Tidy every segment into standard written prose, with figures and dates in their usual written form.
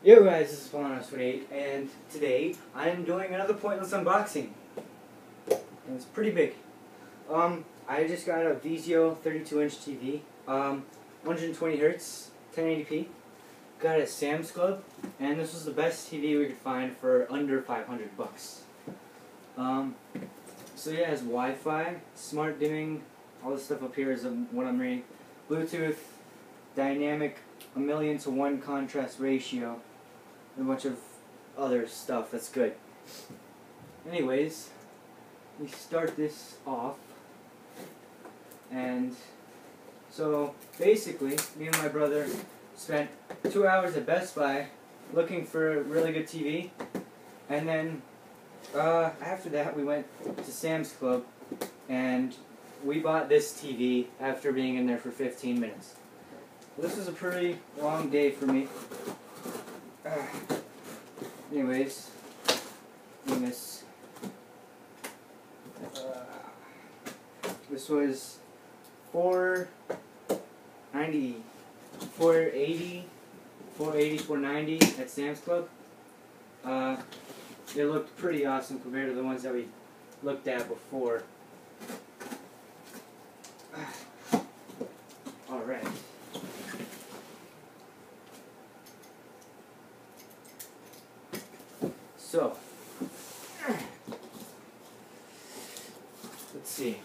Yo guys, this is Fallen28, and today I am doing another pointless unboxing. And it's pretty big. I just got a Vizio 32-inch TV, 120 Hz, 1080p. Got it at Sam's Club, and this was the best TV we could find for under 500 bucks. So yeah, it has Wi-Fi, smart dimming, all this stuff up here is what I'm reading. Bluetooth, dynamic 1,000,000:1 contrast ratio, and a bunch of other stuff that's good. Anyways, we start this off, and so basically, me and my brother spent 2 hours at Best Buy looking for a really good TV, and then after that we went to Sam's Club and we bought this TV after being in there for 15 minutes. This was a pretty long day for me. Anyways, this was $480, $490 at Sam's Club. It looked pretty awesome compared to the ones that we looked at before. Alright. So, let's see.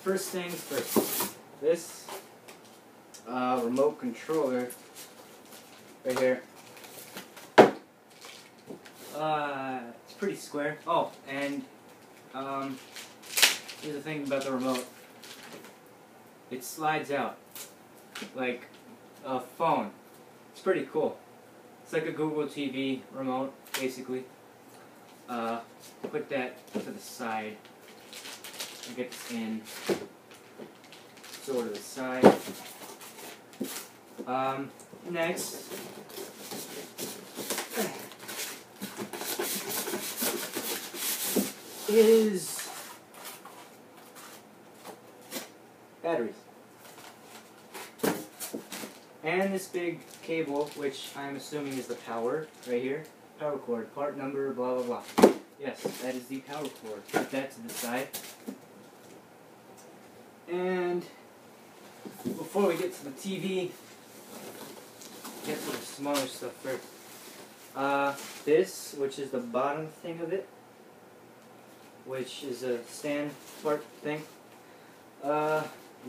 First things first. This remote controller right here. It's pretty square. Oh, and here's the thing about the remote. It slides out like a phone. It's pretty cool. It's like a Google TV remote, basically. Put that to the side. I'll get this in. So to the side. Next. Is batteries. And this big cable, which I'm assuming is the power, right here. Power cord, part number, blah blah blah. Yes, that is the power cord. Put that to the side. And before we get to the TV, get to the smaller stuff first. This, which is the bottom thing of it, which is a stand part thing.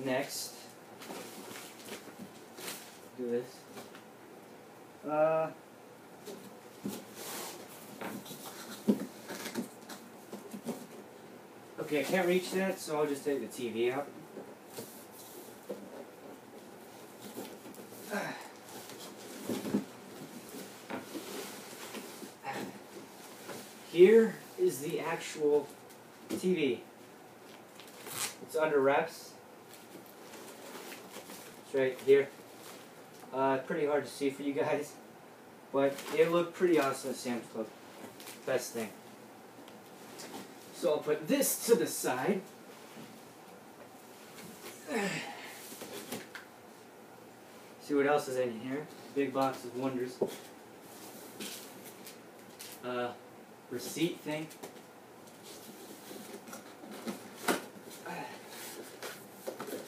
Next, do this. Okay, I can't reach that, so I'll just take the TV out. Here is the actual TV. It's under wraps. It's right here. Pretty hard to see for you guys, but it looked pretty awesome at Sam's Club. Best thing. So I'll put this to the side. See what else is in here. Big box of wonders. Receipt thing.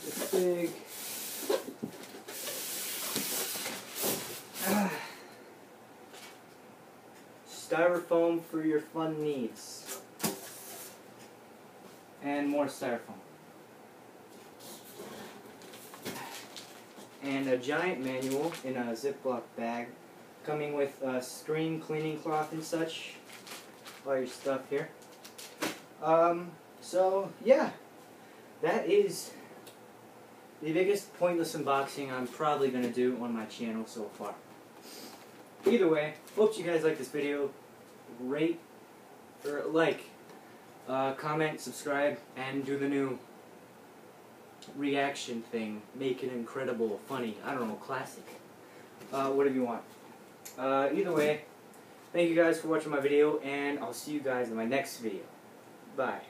This big styrofoam for your fun needs. And more styrofoam. And a giant manual in a Ziploc bag, coming with a screen cleaning cloth and such. All your stuff here. So yeah, that is the biggest pointless unboxing I'm probably going to do on my channel so far. Either way, hope you guys like this video. Rate, or like, comment, subscribe, and do the new reaction thing. Make it incredible, funny, I don't know, classic. Whatever you want. Either way, thank you guys for watching my video, and I'll see you guys in my next video. Bye.